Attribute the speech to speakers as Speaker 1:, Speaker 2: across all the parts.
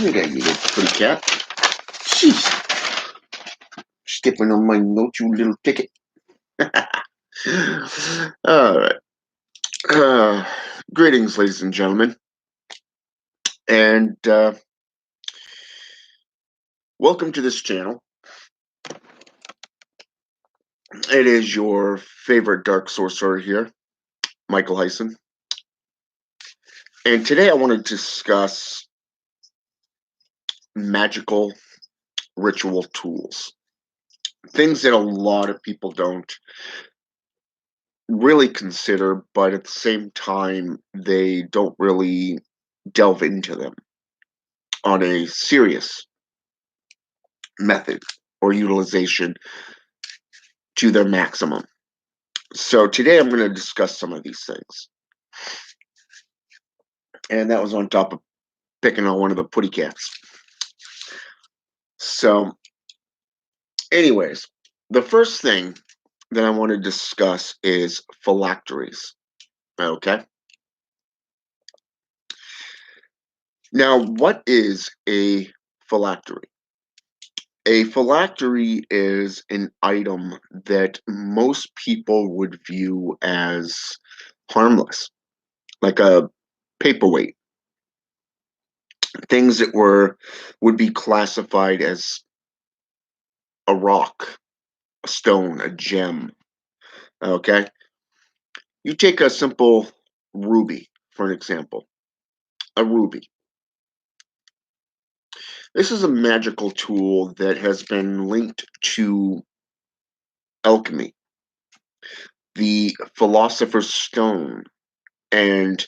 Speaker 1: There you go, pretty cat. Jeez. Skipping on my note, you little ticket. All right. Uh, Greetings, ladies and gentlemen, and welcome to this channel. It is your favorite dark sorcerer here, Michael Hyson. And today I want to discuss magical ritual tools. Things that a lot of people don't really consider, but at the same time, they don't really delve into them on a serious method or utilization to their maximum. So today I'm going to discuss some of these things. And that was on top of picking on one of the putty cats. So, anyways, the first thing that I want to discuss is phylacteries. Okay. Now, what is a phylactery? A phylactery is an item that most people would view as harmless, like a paperweight. Things that would be classified as a rock, a stone, a gem. Okay? You take a simple ruby, for an example. A ruby. This is a magical tool that has been linked to alchemy, the philosopher's stone, and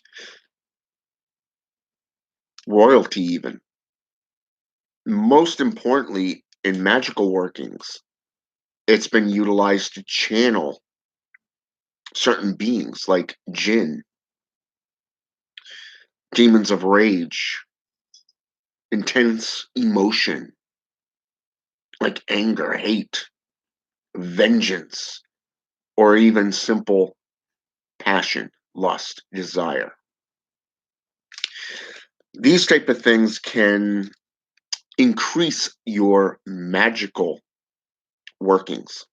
Speaker 1: royalty, even. Most importantly, in magical workings, it's been utilized to channel certain beings like jinn, demons of rage, intense emotion like anger, hate, vengeance, or even simple passion, lust, desire. These type of things can increase your magical workings,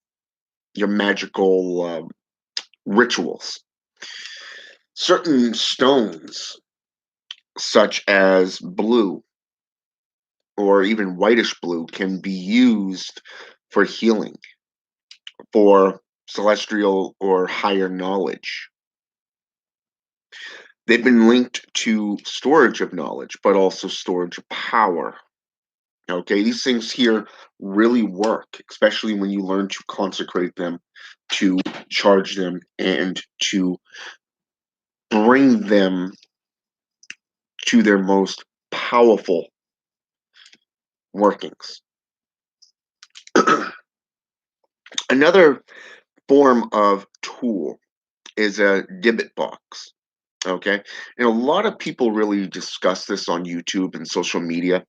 Speaker 1: your magical rituals. Certain stones, such as blue or even whitish blue, can be used for healing, for celestial or higher knowledge. They've been linked to storage of knowledge, but also storage of power. Okay, these things here really work, especially when you learn to consecrate them, to charge them, and to bring them to their most powerful workings. Another form of tool is a Dybbuk box. Okay, and a lot of people really discuss this on YouTube and social media.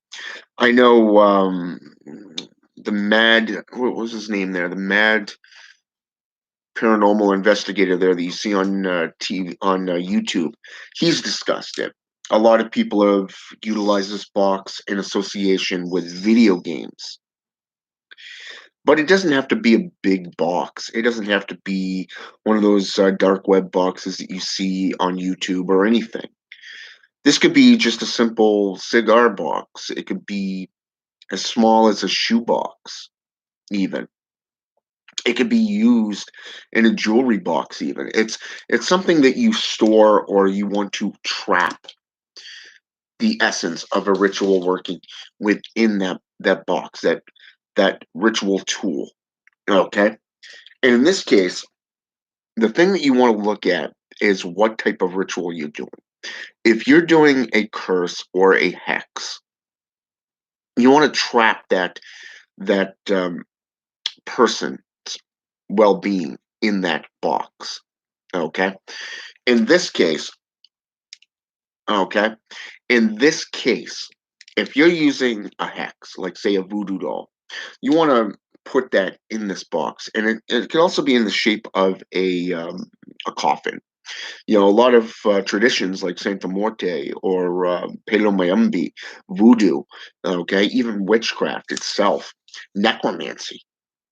Speaker 1: I know the Mad, what was his name there? The Mad paranormal investigator there that you see on TV on YouTube. He's discussed it. A lot of people have utilized this box in association with video games. But it doesn't have to be a big box. It doesn't have to be one of those dark web boxes that you see on YouTube or anything. This could be just a simple cigar box. It could be as small as a shoebox, even. It could be used in a jewelry box, even. It's something that you store or you want to trap the essence of a ritual working within that box, that ritual tool. Okay? And in this case, the thing that you want to look at is what type of ritual you're doing. If you're doing a curse or a hex, you want to trap that person's well-being in that box. Okay. In this case, okay. In this case, if you're using a hex, like say a voodoo doll, you want to put that in this box, and it can also be in the shape of a coffin. A lot of traditions like Santa Morte or Palo Mayumbi, voodoo, okay, even witchcraft itself, necromancy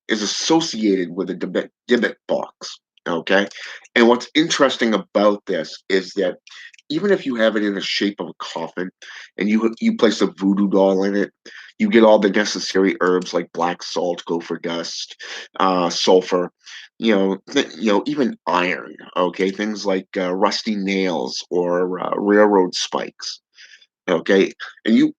Speaker 1: is associated with a Dybbuk box. Okay. And what's interesting about this is that even if you have it in the shape of a coffin and you place a voodoo doll in it, you get all the necessary herbs like black salt, gopher dust, sulfur, even iron. Okay, things like rusty nails or railroad spikes. Okay, and you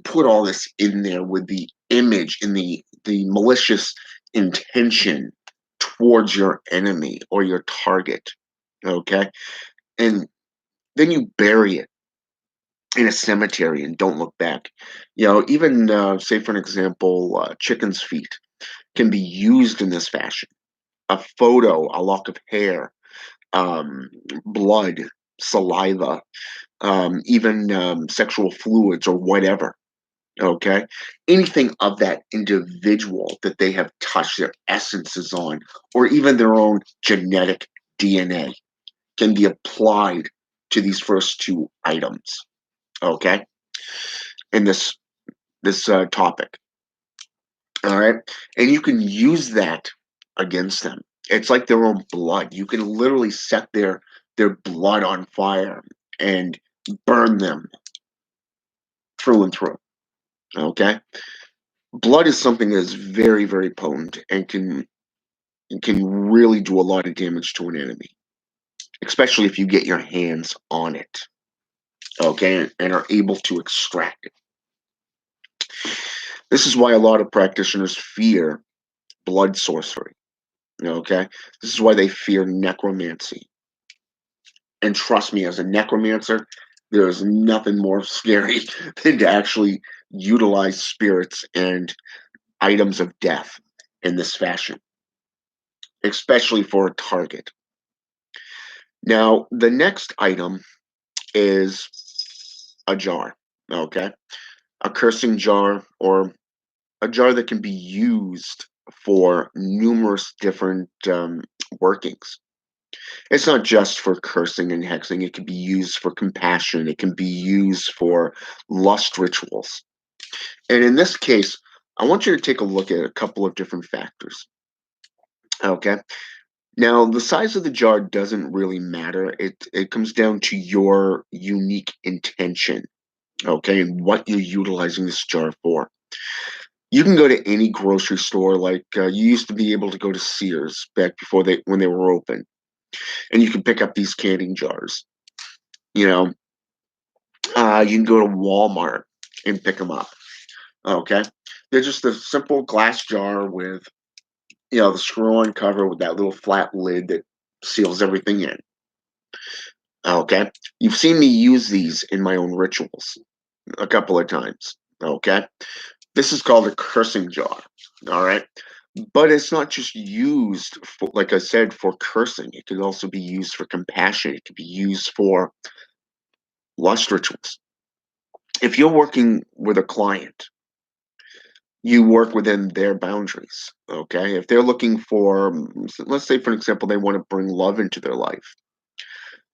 Speaker 1: put all this in there with the image and the malicious intention towards your enemy or your target. Okay, and then you bury it in a cemetery and don't look back. Even say for an example, chicken's feet can be used in this fashion. A photo, a lock of hair, um, blood, saliva, even sexual fluids or whatever. Okay, anything of that individual that they have touched their essences on, or even their own genetic DNA, can be applied to these first two items. Okay, in this topic. All right. And you can use that against them. It's like their own blood. You can literally set their blood on fire and burn them through and through. Okay. Blood is something that is very, very potent and can really do a lot of damage to an enemy, especially if you get your hands on it. Okay, and are able to extract it. This is why a lot of practitioners fear blood sorcery. Okay, this is why they fear necromancy. And trust me, as a necromancer, there is nothing more scary than to actually utilize spirits and items of death in this fashion, especially for a target. Now, the next item is a jar, okay? A cursing jar or a jar that can be used for numerous different workings. It's not just for cursing and hexing. It can be used for compassion. It can be used for lust rituals. And in this case, I want you to take a look at a couple of different factors. Okay. Now, the size of the jar doesn't really matter. It comes down to your unique intention, okay, and what you're utilizing this jar for. You can go to any grocery store, like you used to be able to go to Sears back before when they were open, and you can pick up these canning jars. You know, you can go to Walmart and pick them up. Okay, they're just a simple glass jar with the screw-on cover with that little flat lid that seals everything in. Okay, you've seen me use these in my own rituals a couple of times. Okay, this is called a cursing jar. All right, but it's not just used for, like I said, for cursing. It could also be used for compassion. It could be used for lust rituals. If you're working with a client, you work within their boundaries. Okay. If they're looking for, let's say, for example, they want to bring love into their life,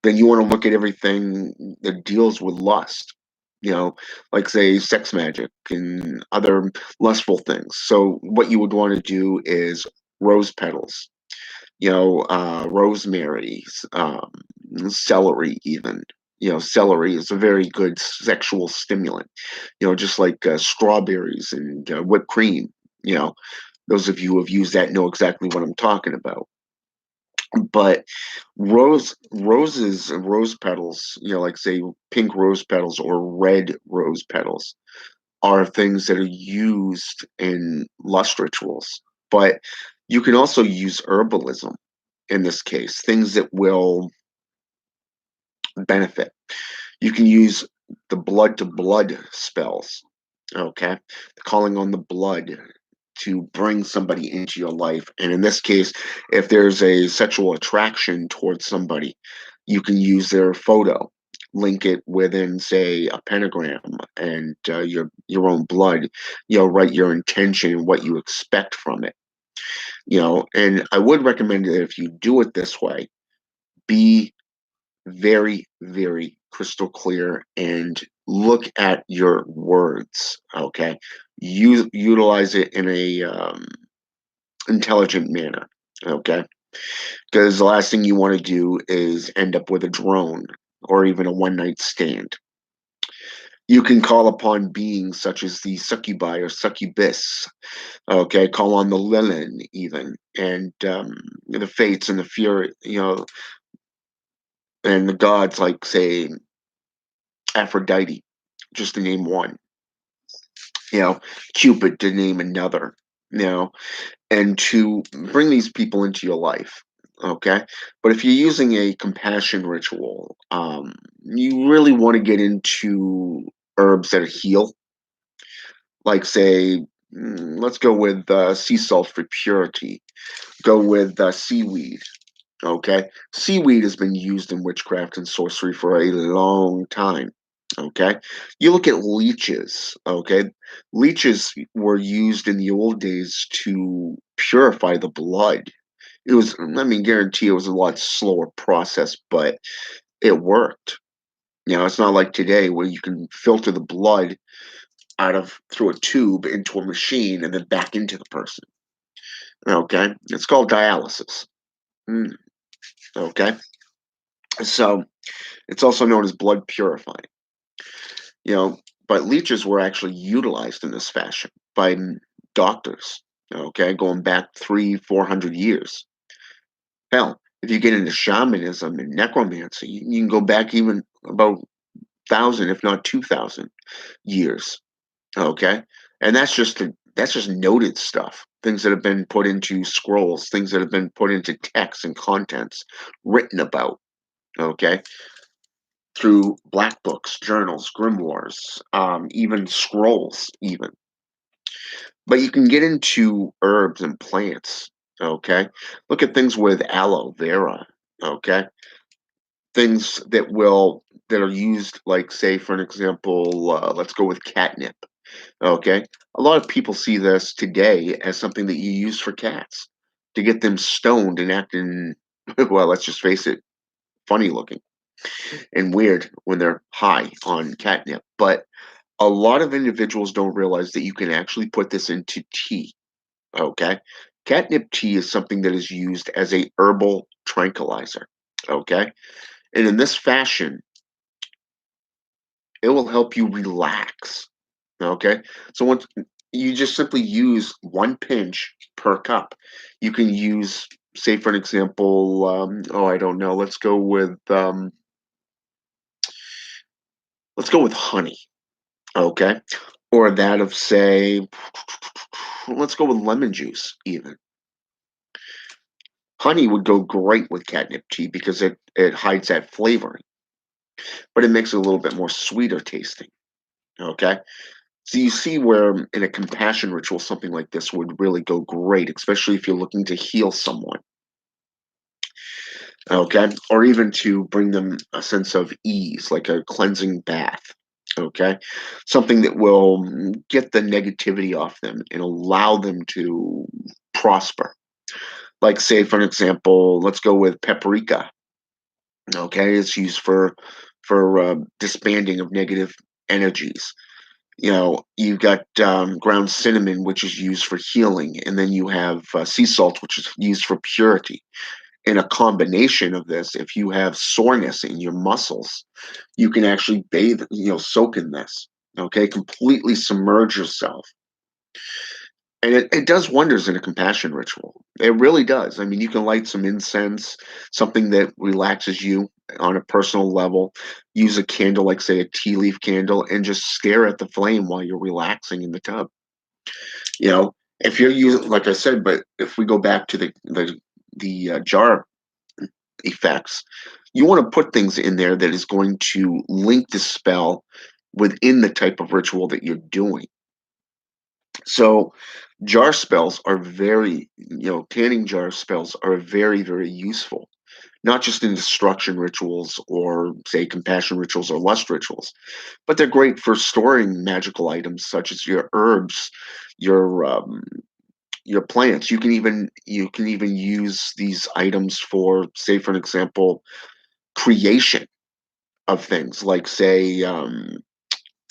Speaker 1: then you want to look at everything that deals with lust, like, say, sex magic and other lustful things. So, what you would want to do is rose petals, rosemary, celery, even. Celery is a very good sexual stimulant, just like strawberries and whipped cream. You know, those of you who have used that know exactly what I'm talking about. But roses and rose petals, like, say, pink rose petals or red rose petals, are things that are used in lust rituals. But you can also use herbalism in this case, things that will benefit. You can use the blood to blood spells, okay? Calling on the blood to bring somebody into your life. And in this case, if there's a sexual attraction towards somebody, you can use their photo, link it within, say, a pentagram and your own blood, write your intention and what you expect from it. And I would recommend that if you do it this way, be very, very crystal clear and look at your words, okay? Utilize it in a intelligent manner, okay? Because the last thing you want to do is end up with a drone or even a one night stand. You can call upon beings such as the succubi or succubus, okay? Call on the Lilin even, and the fates and the fury, and the gods like, say, Aphrodite, just to name one, you know, Cupid to name another, you know, and to bring these people into your life. Okay. But if you're using a compassion ritual, you really want to get into herbs that heal, like, say, let's go with sea salt for purity, go with seaweed. Okay. Seaweed has been used in witchcraft and sorcery for a long time. Okay. You look at leeches. Okay. Leeches were used in the old days to purify the blood. It was, I mean, guarantee it was a lot slower process, but it worked. It's not like today where you can filter the blood out of through a tube into a machine and then back into the person. Okay. It's called dialysis. Mm, okay. So it's also known as blood purifying. You know, but leeches were actually utilized in this fashion by doctors, okay, going back 400 years. Hell, if you get into shamanism and necromancy, you can go back even about 1,000, if not 2,000 years, okay? And that's just noted stuff, things that have been put into scrolls, things that have been put into texts and contents, written about, okay? Through black books, journals, grimoires, even scrolls, even. But you can get into herbs and plants, okay? Look at things with aloe vera, okay? Things that are used, like, say, for an example, let's go with catnip, okay? A lot of people see this today as something that you use for cats to get them stoned and acting, well, let's just face it, funny looking and weird when they're high on catnip. But a lot of individuals don't realize that you can actually put this into tea, okay? Catnip tea is something that is used as a herbal tranquilizer, okay? And in this fashion, it will help you relax, okay? So once you just simply use 1 pinch per cup. You can use, say, for an example, oh, I don't know, let's go with honey, okay? Or that of, say, let's go with lemon juice even. Honey would go great with catnip tea because it hides that flavoring, but it makes it a little bit more sweeter tasting, okay? So you see where in a compassion ritual, something like this would really go great, especially if you're looking to heal someone, okay? Or even to bring them a sense of ease, like a cleansing bath, okay? Something that will get the negativity off them and allow them to prosper. Like, say, for an example, let's go with paprika. Okay, it's used for disbanding of negative energies. You've got ground cinnamon, which is used for healing, and then you have sea salt, which is used for purity. In a combination of this, if you have soreness in your muscles, you can actually bathe, soak in this. Okay, completely submerge yourself. And it does wonders in a compassion ritual. It really does. I mean, you can light some incense, something that relaxes you on a personal level. Use a candle, like, say, a tea leaf candle, and just stare at the flame while you're relaxing in the tub. If you're using, like I said, but if we go back to the jar effects, you want to put things in there that is going to link the spell within the type of ritual that you're doing. So jar spells are tanning jar spells are very, very useful, not just in destruction rituals or, say, compassion rituals or lust rituals, but they're great for storing magical items such as your herbs, your your plants. You can even use these items for, say, for an example, creation of things, like, say,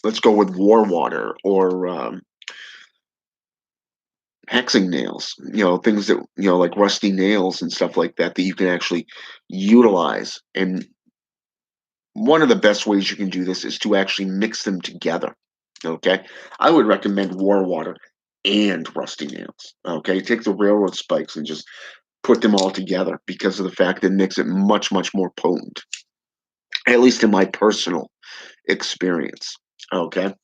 Speaker 1: let's go with war water or hexing nails, things that, like rusty nails and stuff like that, that you can actually utilize. And one of the best ways you can do this is to actually mix them together. Okay. I would recommend war water and rusty nails. Okay. Take the railroad spikes and just put them all together because of the fact that it makes it much, much more potent, at least in my personal experience. Okay.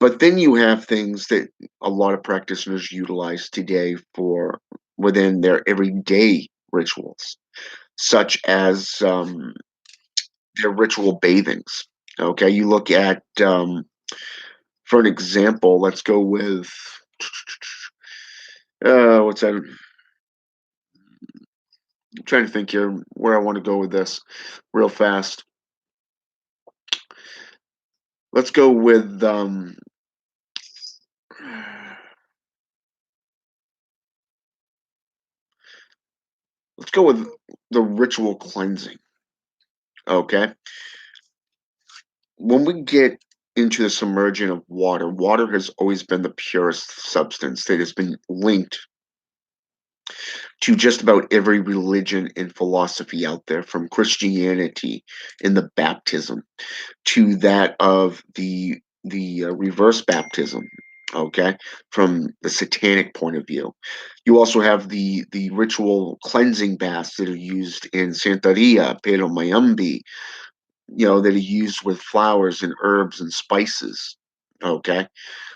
Speaker 1: But then you have things that a lot of practitioners utilize today for within their everyday rituals, such as their ritual bathings. Okay, you look at, for an example, let's go with what's that? I'm trying to think here where I want to go with this real fast. Let's go with let's go with the ritual cleansing. Okay, when we get into the submersion of water, water has always been the purest substance that has been linked to just about every religion and philosophy out there, from Christianity in the baptism to that of the reverse baptism. Okay, from the satanic point of view, you also have the ritual cleansing baths that are used in Santeria, Pero Mayambi, that are used with flowers and herbs and spices. Okay.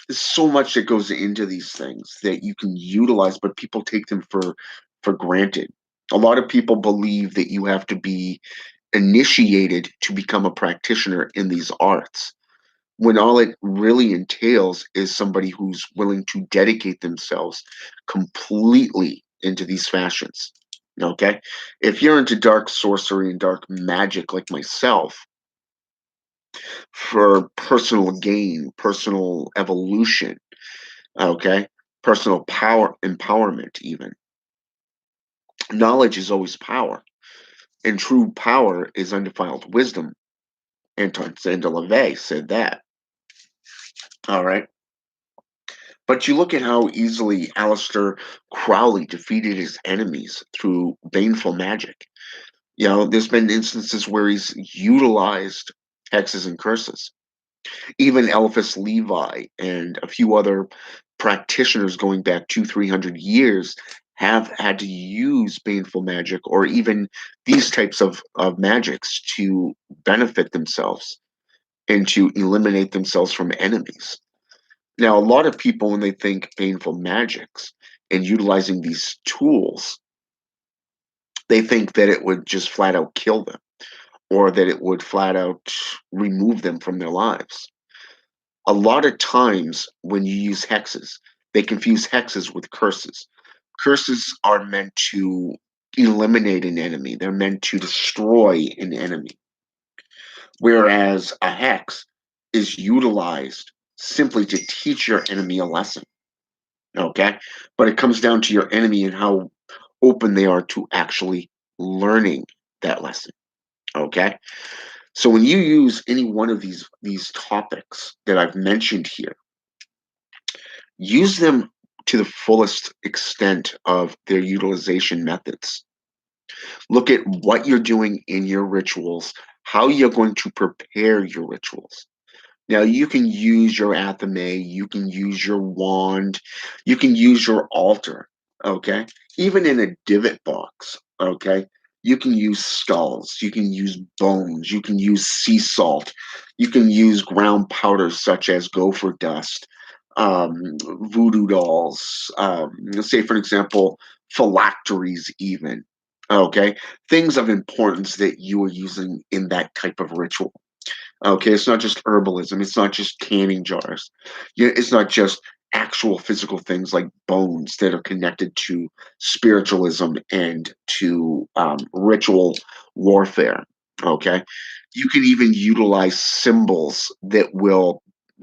Speaker 1: There's so much that goes into these things that you can utilize, but people take them for granted. A lot of people believe that you have to be initiated to become a practitioner in these arts, when all it really entails is somebody who's willing to dedicate themselves completely into these fashions. Okay. If you're into dark sorcery and dark magic like myself, for personal gain, personal evolution, okay, personal power, empowerment, even. Knowledge is always power, and true power is undefiled wisdom. Anton Saint LaVey said that. All right. But you look at how easily Aleister Crowley defeated his enemies through baneful magic. There's been instances where he's utilized hexes and curses. Even Eliphas Levi and a few other practitioners going back 200-300 years have had to use baneful magic or even these types of magics to benefit themselves and to eliminate themselves from enemies. Now, a lot of people, when they think baneful magics and utilizing these tools, they think that it would just flat out kill them or that it would flat out remove them from their lives. A lot of times when you use hexes, they confuse hexes with curses. Curses are meant to eliminate an enemy, they're meant to destroy an enemy, whereas a hex is utilized simply to teach your enemy a lesson. Okay? But it comes down to your enemy and how open they are to actually learning that lesson. Okay? So when you use any one of these topics that I've mentioned here, use them to the fullest extent of their utilization methods. Look at what you're doing in your rituals, how you're going to prepare your rituals. Now, you can use your athame, you can use your wand, you can use your altar, okay? Even in a divot box, okay? You can use skulls, you can use bones, you can use sea salt, you can use ground powders such as gopher dust, voodoo dolls, let's say, for example, phylacteries, even, okay? Things of importance that you are using in that type of ritual. Okay, it's not just herbalism. It's not just canning jars. It's not just actual physical things like bones that are connected to spiritualism and to ritual warfare. Okay, you can even utilize symbols that will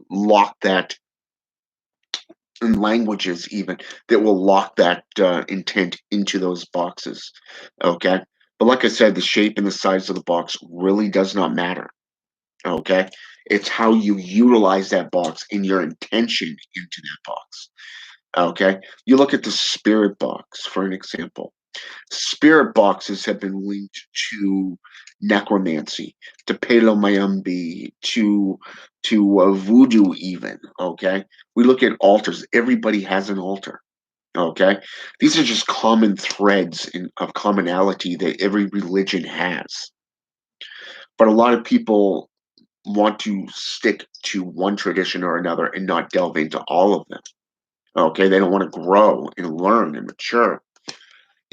Speaker 1: lock that, in languages even that will lock that intent into those boxes. Okay, But like I said, the shape and the size of the box really does not matter. Okay. It's how you utilize that box and your intention into that box. Okay. You look at the spirit box, for an example. Spirit boxes have been linked to necromancy, to Palomayambi, to voodoo even, okay? We look at altars, everybody has an altar, okay? These are just common threads of commonality that every religion has. But a lot of people want to stick to one tradition or another and not delve into all of them, okay? They don't wanna grow and learn and mature.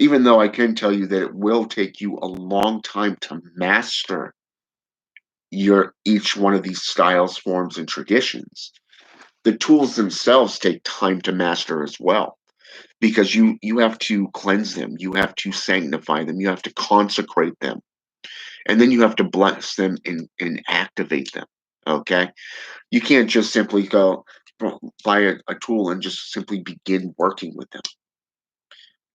Speaker 1: Even though I can tell you that it will take you a long time to master your each one of these styles, forms, and traditions. The tools themselves take time to master as well, because you have to cleanse them, you have to sanctify them, you have to consecrate them, and then you have to bless them and activate them. Okay, you can't just simply go buy a tool and just simply begin working with them.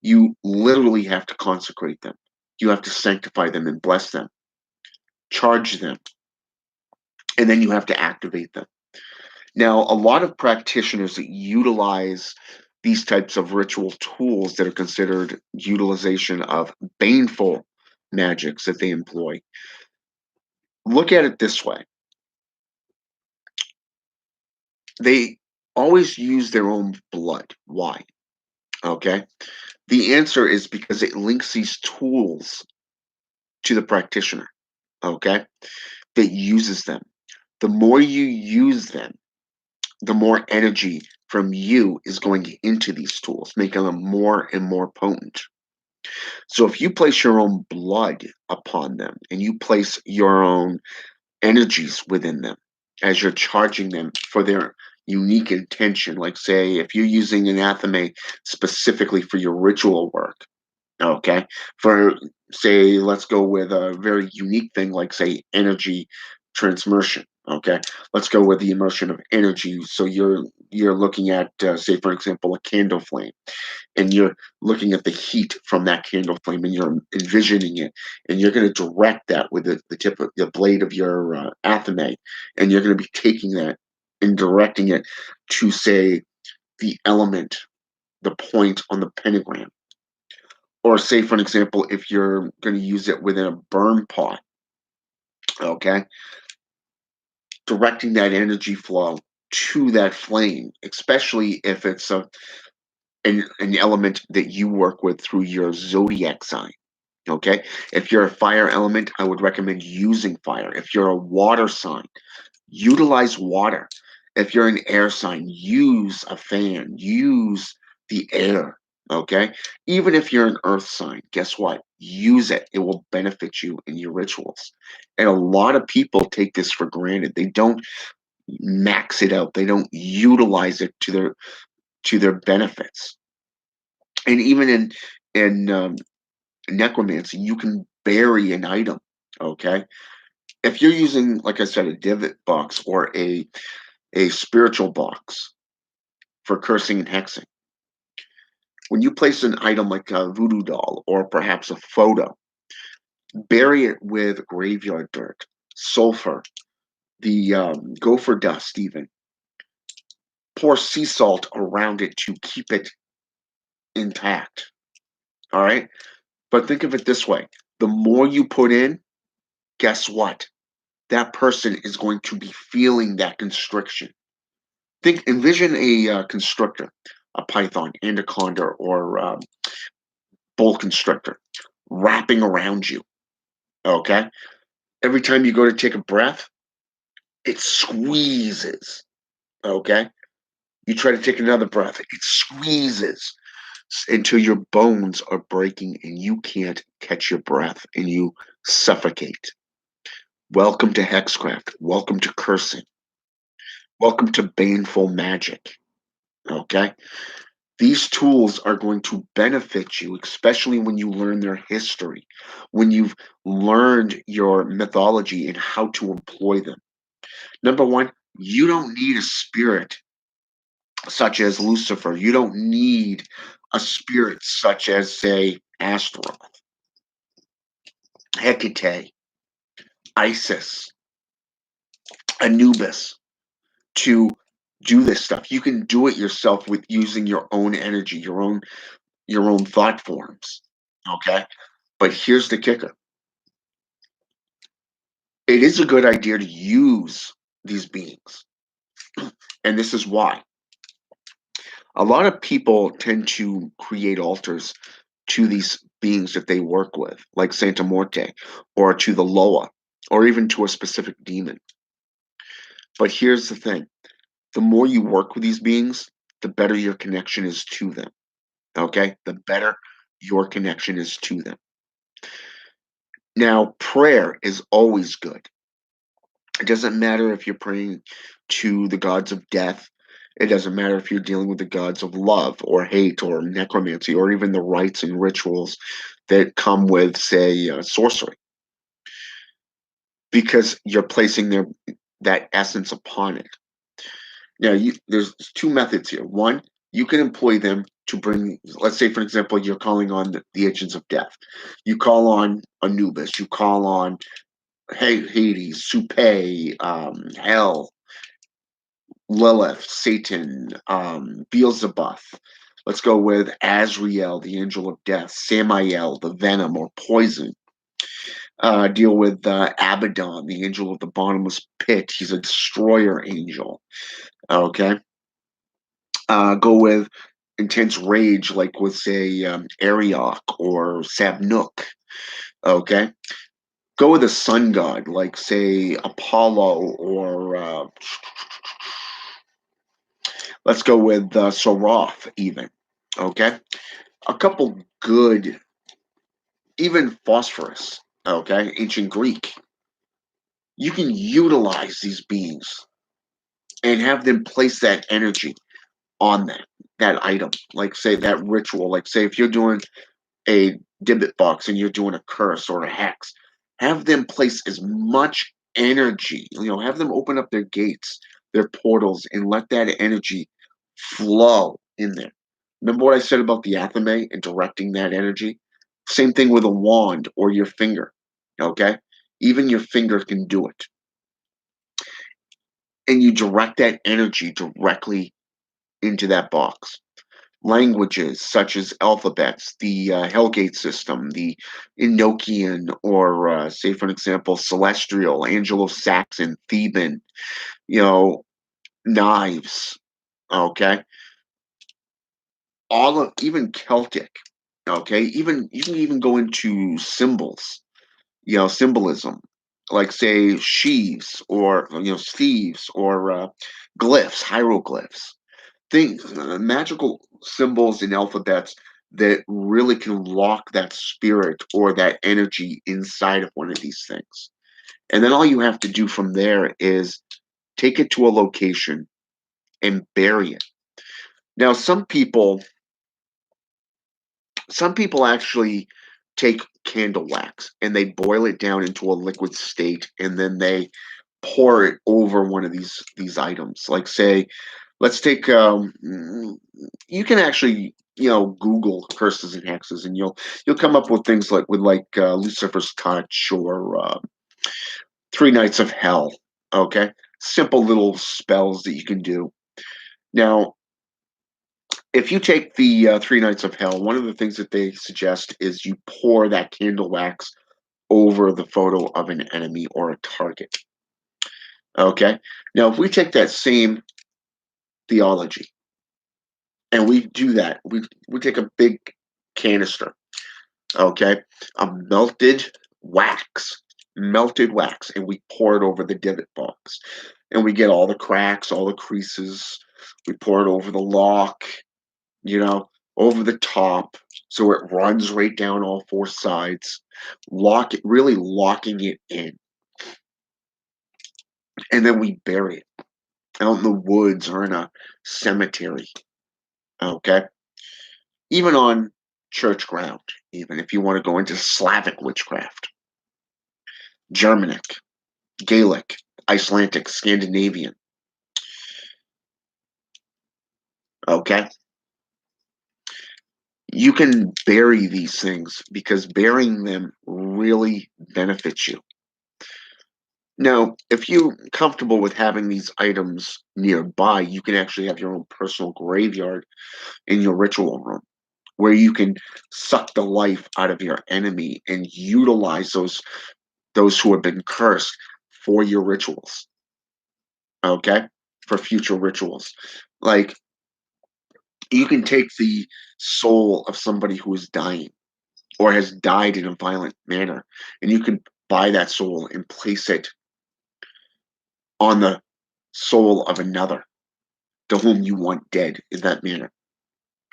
Speaker 1: You literally have to consecrate them. You have to sanctify them and bless them, charge them, and then you have to activate them. Now, a lot of practitioners that utilize these types of ritual tools that are considered utilization of baneful magics that they employ, look at it this way. They always use their own blood. Why? Okay. The answer is because it links these tools to the practitioner. Okay. That uses them. The more you use them, the more energy from you is going into these tools, making them more and more potent. So if you place your own blood upon them and you place your own energies within them as you're charging them for their unique intention, like say if you're using anathema specifically for your ritual work, okay, for say let's go with a very unique thing like say energy transmersion. Okay, let's go with the immersion of energy. So you're looking at say for example a candle flame, and you're looking at the heat from that candle flame and you're envisioning it, and you're going to direct that with the tip of the blade of your athame, and you're going to be taking that and directing it to say the element, the point on the pentagram. Or say for an example if you're going to use it within a burn pot, okay, directing that energy flow to that flame, especially if it's an element that you work with through your zodiac sign. Okay. If you're a fire element, I would recommend using fire. If you're a water sign, utilize water. If you're an air sign, use a fan, use the air. Okay. Even if you're an earth sign, guess what? Use it. It will benefit you in your rituals. And a lot of people take this for granted. They don't max it out. They don't utilize it to their benefits. And even in necromancy, you can bury an item. Okay, if you're using, like I said, a divot box or a spiritual box for cursing and hexing, when you place an item like a voodoo doll or perhaps a photo, bury it with graveyard dirt, sulfur, the gopher dust, even pour sea salt around it to keep it intact. All right, but think of it this way: the more you put in, guess what? That person is going to be feeling that constriction. Envision a constrictor, a python, anaconda, or bull constrictor wrapping around you. Okay. Every time you go to take a breath, it squeezes. Okay. You try to take another breath, it squeezes until your bones are breaking and you can't catch your breath and you suffocate. Welcome to Hexcraft. Welcome to cursing. Welcome to baneful magic. Okay. These tools are going to benefit you, especially when you learn their history, when you've learned your mythology and how to employ them. Number one, you don't need a spirit such as Lucifer. You don't need a spirit such as, say, Astaroth. Hecate, Isis, Anubis to do this stuff. You can do it yourself with using your own energy, your own thought forms. Okay? But here's the kicker. It is a good idea to use these beings. And this is why. A lot of people tend to create altars to these beings that they work with, like Santa Morte, or to the Loa, or even to a specific demon. But here's the thing, the more you work with these beings, the better your connection is to them. Okay? The better your connection is to them. Now, prayer is always good. It doesn't matter if you're praying to the gods of death. It doesn't matter if you're dealing with the gods of love or hate or necromancy or even the rites and rituals that come with, say, sorcery, because you're placing that essence upon it. Now, there's two methods here. One, you can employ them to bring, let's say, for example, you're calling on the agents of death. You call on Anubis. You call on Hades, Supe, Hell, Lilith, Satan, Beelzebub. Let's go with Azrael, the angel of death, Samael, the venom or poison. Deal with Abaddon, the angel of the bottomless pit. He's a destroyer angel. Okay. Go with intense rage, like with, say, Arioch or Sabnuk. Okay. Go with a sun god, like, say, Apollo or let's go with Soroth, even. Okay. A couple good, even Phosphorus, okay, ancient Greek. You can utilize these beings and have them place that energy on that item. Like, say, that ritual. Like, say, if you're doing a Dibbit box and you're doing a curse or a hex, have them place as much energy, have them open up their gates, their portals, and let that energy flow in there. Remember what I said about the Athame and directing that energy? Same thing with a wand or your finger. Okay? Even your finger can do it. And you direct that energy directly into that box. Languages such as alphabets, the Hellgate system, the Enochian, or say, for an example, Celestial, Anglo-Saxon, Theban, you know, knives, okay? All of, even Celtic, okay? Even you can even go into symbols, symbolism, like, say, sheaves or sleeves or glyphs, hieroglyphs, things, magical symbols and alphabets that really can lock that spirit or that energy inside of one of these things. And then all you have to do from there is take it to a location and bury it. Now, some people actually take candle wax and they boil it down into a liquid state, and then they pour it over one of these items. Like, say, let's take you can actually Google curses and hexes, and you'll come up with things like Lucifer's touch or Three Nights of Hell. Okay, simple little spells that you can do. Now, if you take the Three Nights of Hell, one of the things that they suggest is you pour that candle wax over the photo of an enemy or a target. Okay, now if we take that same theology and we do that, we take a big canister, okay, a melted wax, and we pour it over the divot box, and we get all the cracks, all the creases. We pour it over the lock, you know, over the top, so it runs right down all four sides, really locking it in, and then we bury it out in the woods or in a cemetery. Okay, even on church ground, even if you want to go into Slavic witchcraft, Germanic, Gaelic, Icelandic, Scandinavian. Okay, You can bury these things because burying them really benefits you. Now, if you're comfortable with having these items nearby, you can actually have your own personal graveyard in your ritual room where you can suck the life out of your enemy and utilize those who have been cursed for your rituals, okay? For future rituals. Like you can take the soul of somebody who is dying or has died in a violent manner, and you can buy that soul and place it on the soul of another to whom you want dead in that manner.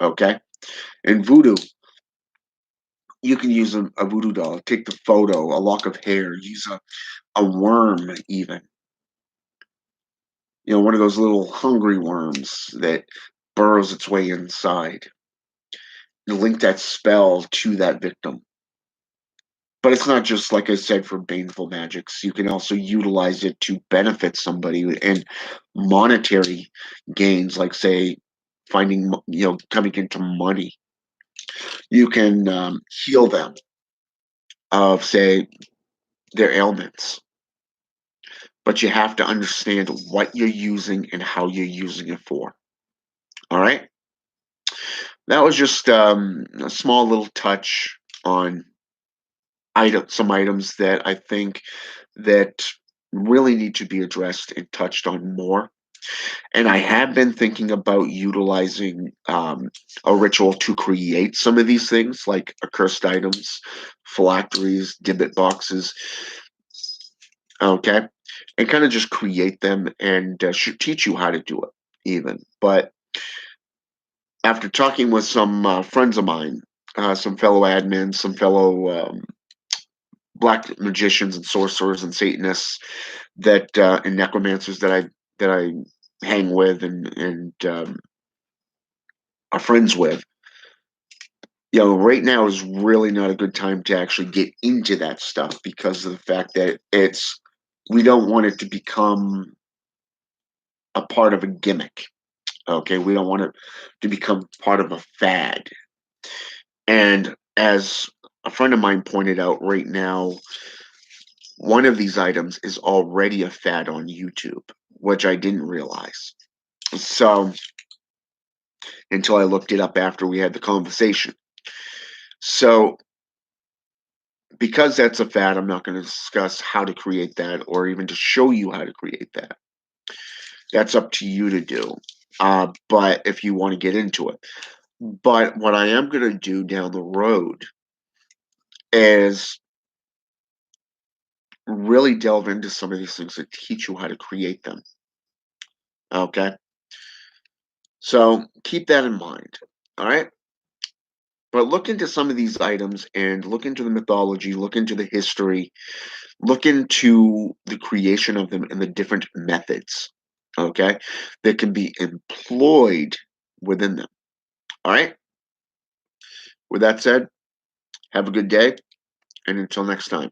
Speaker 1: Okay? In voodoo, you can use a voodoo doll, take the photo, a lock of hair, use a worm even. You know, one of those little hungry worms that burrows its way inside. And link that spell to that victim. But it's not just, like I said, for baneful magics. You can also utilize it to benefit somebody and monetary gains, like say finding, coming into money. You can heal them of, say, their ailments. But you have to understand what you're using and how you're using it for. All right. That was just a small little touch on some items that I think that really need to be addressed and touched on more. And I have been thinking about utilizing a ritual to create some of these things, like accursed items, phylacteries, dibbit boxes. Okay, and kind of just create them and should teach you how to do it, even. But after talking with some friends of mine, some fellow admins, some fellow black magicians and sorcerers and Satanists and necromancers that I hang with and are friends with. Right now is really not a good time to actually get into that stuff because of the fact that we don't want it to become a part of a gimmick. Okay, we don't want it to become part of a fad. And as a friend of mine pointed out right now, one of these items is already a fad on YouTube, which I didn't realize. So until I looked it up after we had the conversation. So because that's a fad, I'm not going to discuss how to create that or even to show you how to create that. That's up to you to do. But if you want to get into it. But what I am going to do down the road is really delve into some of these things that teach you how to create them. Okay. So keep that in mind. All right. But look into some of these items and look into the mythology, look into the history, look into the creation of them and the different methods, okay, that can be employed within them. All right. With that said, have a good day. And until next time.